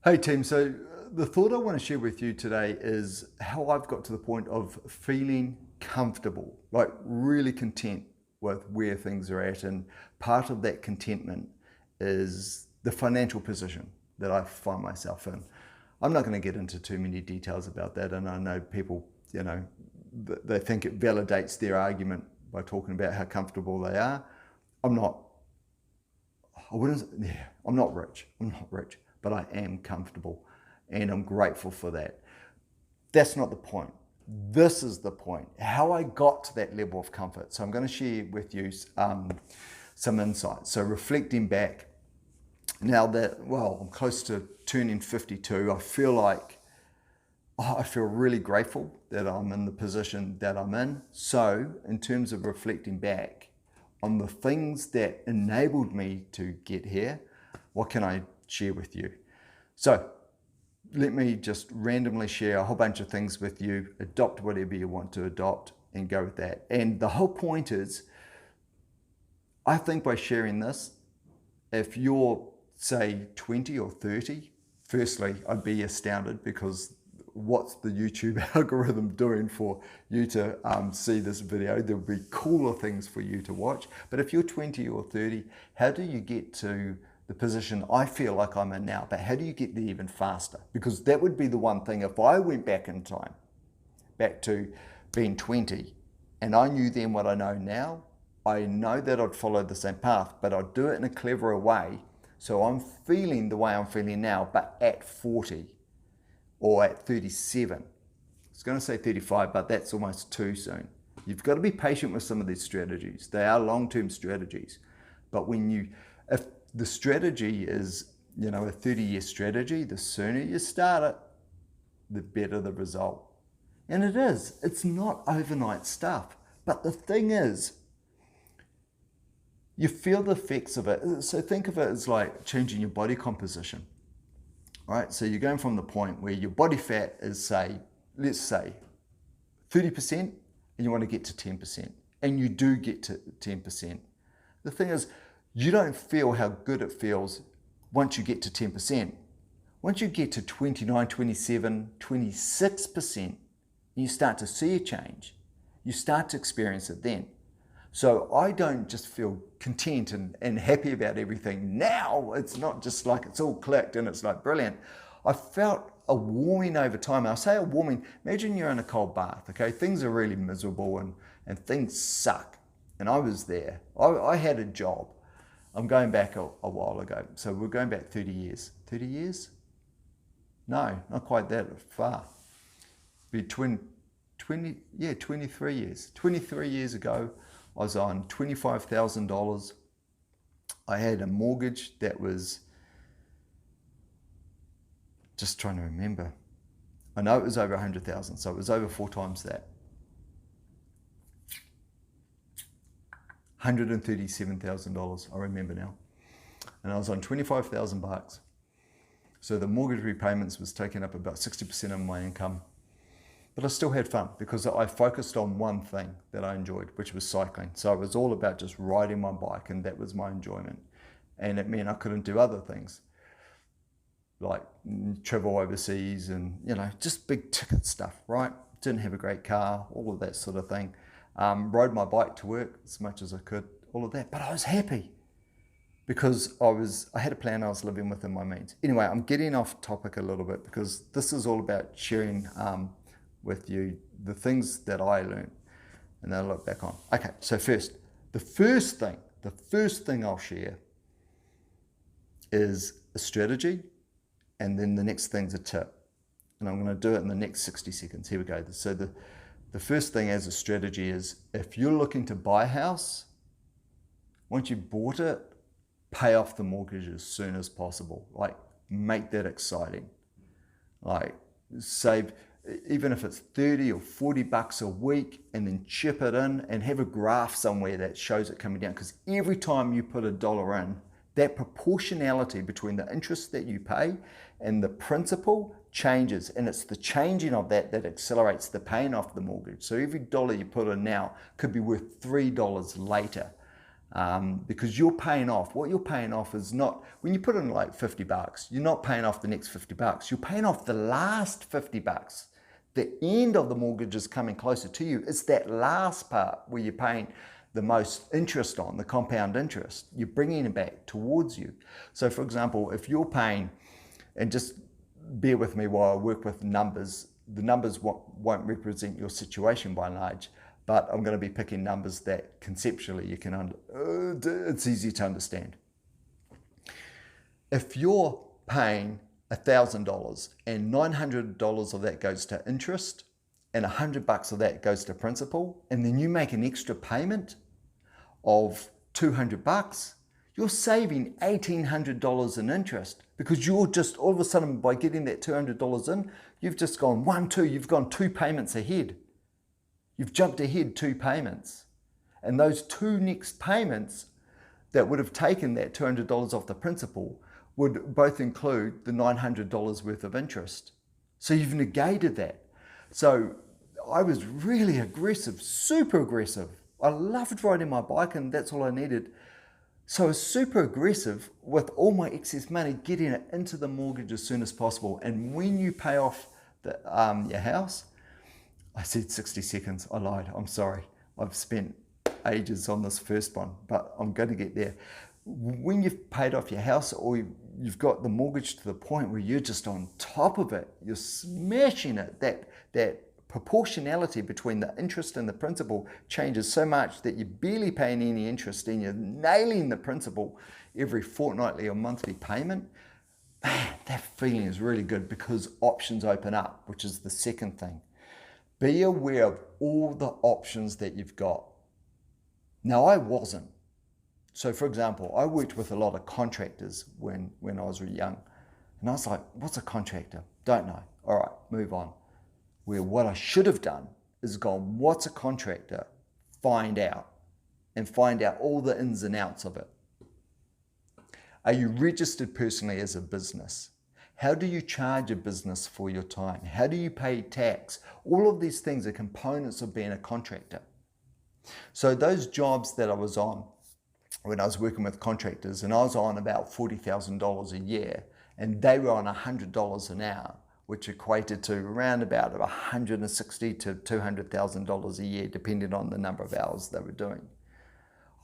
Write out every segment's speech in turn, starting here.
Hey team, so the thought I want to share with you today is how I've got to the point of feeling comfortable, like really content with where things are at. And part of that contentment is the financial position that I find myself in. I'm not going to get into too many details about that. And I know people, they think it validates their argument by talking about how comfortable they are. I'm not I'm not rich. I'm not rich, but I am comfortable and I'm grateful for that. That's not the point. This is the point, how I got to that level of comfort. So I'm going to share with you some insights. So reflecting back, now that, well, I'm close to turning 52, I feel really grateful that I'm in the position that I'm in. So in terms of reflecting back, on the things that enabled me to get here, what can I share with you? So let me just randomly share a whole bunch of things with you, adopt whatever you want to adopt and go with that. And the whole point is, I think by sharing this, if you're say 20 or 30, firstly, I'd be astounded because what's the YouTube algorithm doing for you to see this video? There'll be cooler things for you to watch. But if you're 20 or 30, how do you get to the position I feel like I'm in now? But how do you get there even faster? Because that would be the one thing. If I went back in time, back to being 20, and I knew then what I know now, I know that I'd follow the same path, but I'd do it in a cleverer way. So I'm feeling the way I'm feeling now, but at 40. Or at 37. I was going to say 35, but that's almost too soon. You've got to be patient with some of these strategies. They are long-term strategies. But if the strategy is, a 30-year strategy, the sooner you start it, the better the result. And it is. It's not overnight stuff. But the thing is, you feel the effects of it. So think of it as like changing your body composition. Right, so you're going from the point where your body fat is, let's say 30%, and you want to get to 10%, and you do get to 10%. The thing is, you don't feel how good it feels once you get to 10%. Once you get to 29, 27, 26%, and you start to see a change, you start to experience it then. So I don't just feel content and happy about everything now. It's not just like it's all clicked and it's like brilliant. I felt a warming over time. I say a warming, imagine you're in a cold bath, okay? Things are really miserable and things suck. And I was there. I had a job. I'm going back a while ago. So we're going back 30 years. 30 years? No, not quite that far. Between 23 years. 23 years ago, I was on $25,000. I had a mortgage that was, just trying to remember. I know it was over 100,000, so it was over 4 times that. $137,000, I remember now. And I was on 25,000 bucks. So the mortgage repayments was taking up about 60% of my income. But I still had fun because I focused on one thing that I enjoyed, which was cycling. So it was all about just riding my bike, and that was my enjoyment. And it meant I couldn't do other things like travel overseas and, just big ticket stuff, right? Didn't have a great car, all of that sort of thing. Rode my bike to work as much as I could, all of that. But I was happy because I had a plan I was living within my means. Anyway, I'm getting off topic a little bit because this is all about sharing with you the things that I learned and that I look back on. Okay, so the first thing I'll share is a strategy, and then the next thing's a tip. And I'm going to do it in the next 60 seconds. Here we go. So the first thing as a strategy is, if you're looking to buy a house, once you've bought it, pay off the mortgage as soon as possible. Like, make that exciting. Like, save, even if it's 30 or 40 bucks a week, and then chip it in and have a graph somewhere that shows it coming down. Because every time you put $1 in, that proportionality between the interest that you pay and the principal changes. And it's the changing of that accelerates the paying off the mortgage. So every dollar you put in now could be worth $3 later. because you're paying off. What you're paying off is not, when you put in like $50, you're not paying off the next $50. You're paying off the last $50. The end of the mortgage is coming closer to you. It's that last part where you're paying the most interest on, the compound interest. You're bringing it back towards you. So for example, if you're paying, and just bear with me while I work with numbers, the numbers won't represent your situation by and large, but I'm going to be picking numbers that conceptually you can, it's easy to understand. If you're paying $1,000 and $900 of that goes to interest and $100 of that goes to principal, and then you make an extra payment of $200, you're saving $1,800 in interest, because you're just all of a sudden, by getting that $200 in, you've just gone you've gone 2 payments ahead. You've jumped ahead 2 payments. And those 2 next payments that would have taken that $200 off the principal would both include the $900 worth of interest. So you've negated that. So I was really aggressive, super aggressive. I loved riding my bike, and that's all I needed. So I was super aggressive with all my excess money, getting it into the mortgage as soon as possible. And when you pay off your house, I said 60 seconds, I lied, I'm sorry. I've spent ages on this first one, but I'm going to get there. When you've paid off your house, or you've got the mortgage to the point where you're just on top of it, you're smashing it, that proportionality between the interest and the principal changes so much that you're barely paying any interest and you're nailing the principal every fortnightly or monthly payment. Man, that feeling is really good, because options open up, which is the second thing. Be aware of all the options that you've got. Now, I wasn't. So for example, I worked with a lot of contractors when I was really young. And I was like, what's a contractor? Don't know. All right, move on. Where what I should have done is gone, what's a contractor? Find out. And find out all the ins and outs of it. Are you registered personally as a business? How do you charge a business for your time? How do you pay tax? All of these things are components of being a contractor. So those jobs that I was on when I was working with contractors, and I was on about $40,000 a year, and they were on $100 an hour, which equated to around about $160,000 to $200,000 a year, depending on the number of hours they were doing.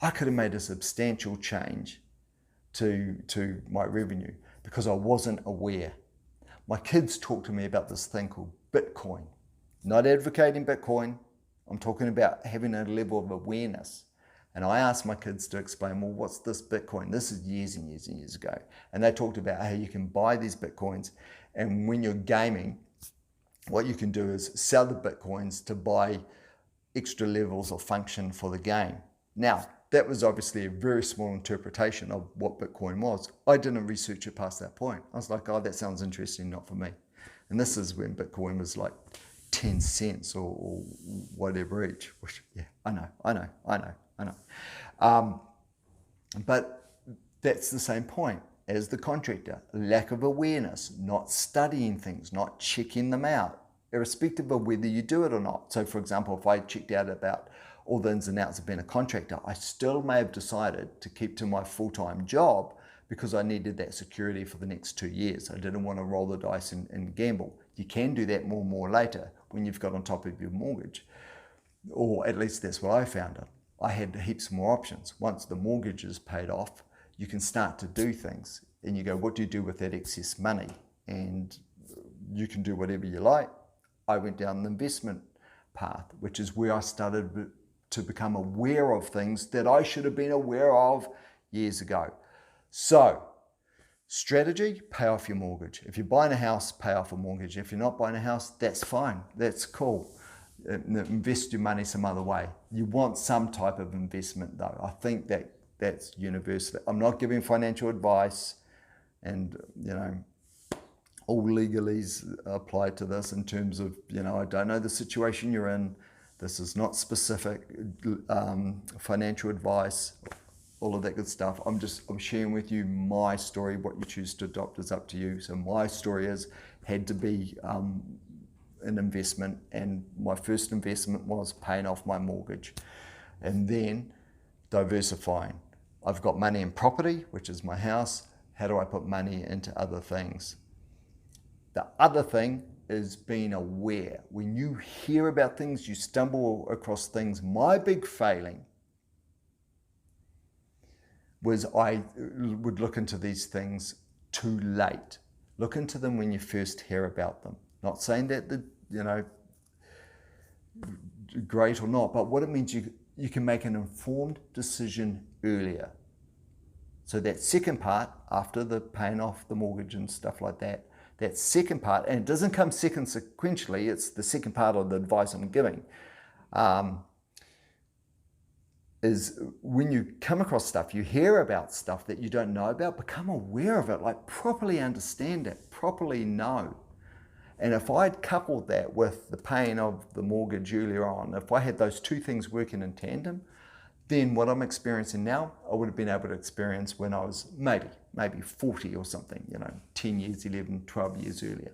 I could have made a substantial change to my revenue because I wasn't aware. My kids talk to me about this thing called Bitcoin. Not advocating Bitcoin, I'm talking about having a level of awareness. And I asked my kids to explain, well, what's this Bitcoin? This is years and years and years ago. And they talked about how you can buy these Bitcoins, and when you're gaming, what you can do is sell the Bitcoins to buy extra levels of function for the game. Now, that was obviously a very small interpretation of what Bitcoin was. I didn't research it past that point. I was like, oh, that sounds interesting, not for me. And this is when Bitcoin was like 10 cents or whatever each, which, yeah, I know. But that's the same point as the contractor. Lack of awareness, not studying things, not checking them out, irrespective of whether you do it or not. So for example, if I checked out about all the ins and outs of being a contractor, I still may have decided to keep to my full-time job because I needed that security for the next 2 years. I didn't want to roll the dice and gamble. You can do that more and more later when you've got on top of your mortgage, or at least that's what I found out. I had heaps more options. Once the mortgage is paid off, you can start to do things, and you go, what do you do with that excess money? And you can do whatever you like. I went down the investment path, which is where I started to become aware of things that I should have been aware of years ago. So, strategy, pay off your mortgage. If you're buying a house, pay off a mortgage. If you're not buying a house, that's fine. That's cool. Invest your money some other way. You want some type of investment though. I think that's universal. I'm not giving financial advice, and all legalese apply to this in terms of, I don't know the situation you're in. This is not specific financial advice, all of that good stuff. I'm sharing with you my story. What you choose to adopt is up to you. So my story had to be an investment, and my first investment was paying off my mortgage. And then diversifying. I've got money in property, which is my house. How do I put money into other things? The other thing is being aware. When you hear about things, you stumble across things. My big failing was I would look into these things too late. Look into them when you first hear about them. Not saying that great or not, but what it means you can make an informed decision earlier. So that second part, after the paying off the mortgage and stuff like that, that second part, and it doesn't come second sequentially, it's the second part of the advice I'm giving, is when you come across stuff, you hear about stuff that you don't know about, become aware of it, like properly understand it, properly know. And if I'd coupled that with the paying of the mortgage earlier on, if I had those two things working in tandem, then what I'm experiencing now, I would have been able to experience when I was maybe 40 or something, 10 years, 11, 12 years earlier.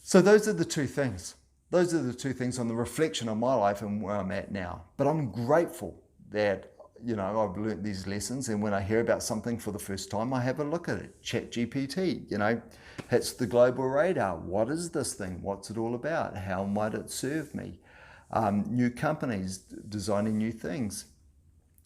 So those are the two things. Those are the two things on the reflection of my life and where I'm at now. But I'm grateful that, I've learned these lessons, and when I hear about something for the first time, I have a look at it. ChatGPT, hits the global radar. What is this thing? What's it all about? How might it serve me? New companies designing new things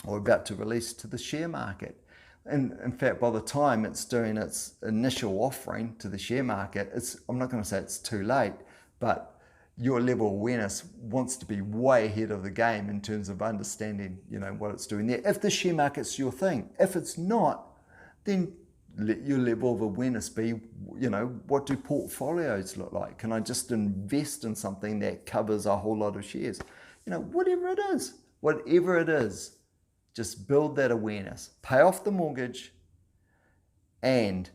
or about to release to the share market. And in fact, by the time it's doing its initial offering to the share market, I'm not going to say it's too late, but your level of awareness wants to be way ahead of the game in terms of understanding, what it's doing there. If the share market's your thing, if it's not, then let your level of awareness be, what do portfolios look like? Can I just invest in something that covers a whole lot of shares? Whatever it is, just build that awareness. Pay off the mortgage, and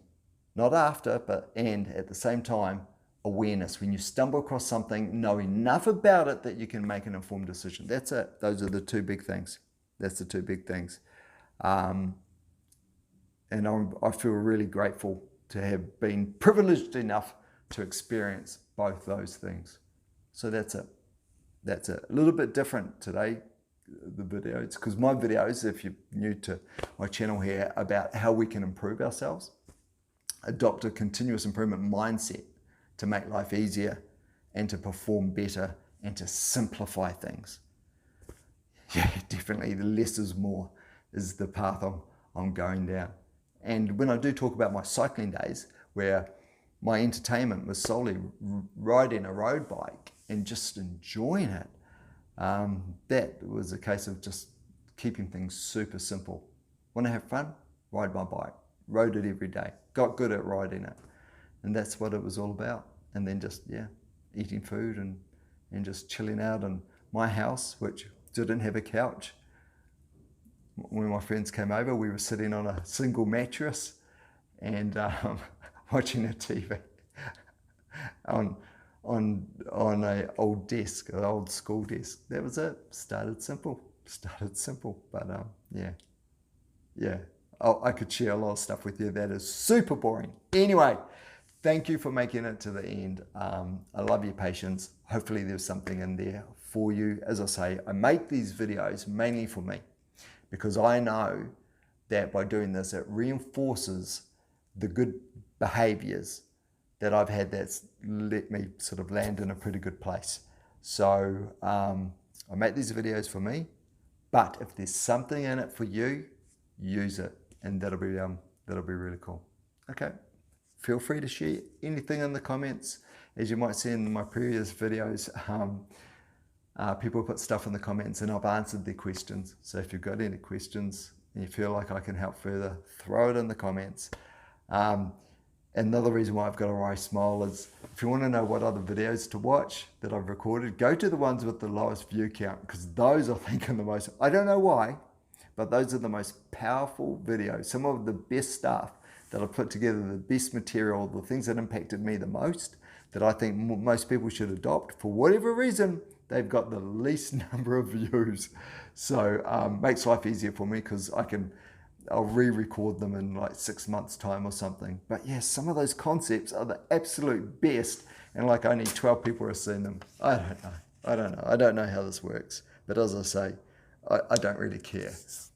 not after, and at the same time, awareness. When you stumble across something, know enough about it that you can make an informed decision. That's it. Those are the two big things. That's the two big things. And I feel really grateful to have been privileged enough to experience both those things. So that's it. That's it. A little bit different today, the videos, because my videos, if you're new to my channel here, about how we can improve ourselves, adopt a continuous improvement mindset to make life easier and to perform better and to simplify things. Yeah, definitely the less is more is the path I'm going down. And when I do talk about my cycling days, where my entertainment was solely riding a road bike and just enjoying it, that was a case of just keeping things super simple. Want to have fun? Ride my bike. Rode it every day. Got good at riding it. And that's what it was all about. And then just, eating food and just chilling out in my house, which didn't have a couch. When my friends came over, we were sitting on a single mattress and watching a TV on an old desk, an old school desk. That was it. Started simple, but I could share a lot of stuff with you that is super boring. Anyway, thank you for making it to the end. I love your patience. Hopefully there's something in there for you. As I say, I make these videos mainly for me, because I know that by doing this, it reinforces the good behaviors that I've had that's let me sort of land in a pretty good place. So I make these videos for me, but if there's something in it for you, use it, and that'll be really cool. Okay, feel free to share anything in the comments. As you might see in my previous videos, people put stuff in the comments and I've answered their questions. So if you've got any questions and you feel like I can help further, throw it in the comments. Another reason why I've got a wry smile is if you want to know what other videos to watch that I've recorded, go to the ones with the lowest view count, because those I think are the most, I don't know why, but those are the most powerful videos. Some of the best stuff that I've put together, the best material, the things that impacted me the most, that I think most people should adopt. For whatever reason, they've got the least number of views. So makes life easier for me, because I'll re-record them in like 6 months time or something. But yeah, some of those concepts are the absolute best, and like only 12 people are seeing them. I don't know how this works. But as I say, I don't really care,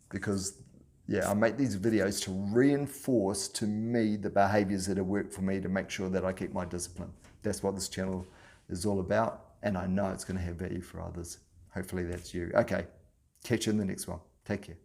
because yeah, I make these videos to reinforce to me the behaviors that have worked for me to make sure that I keep my discipline. That's what this channel is all about, and I know it's going to have value for others. Hopefully that's you. Okay, catch you in the next one. Take care.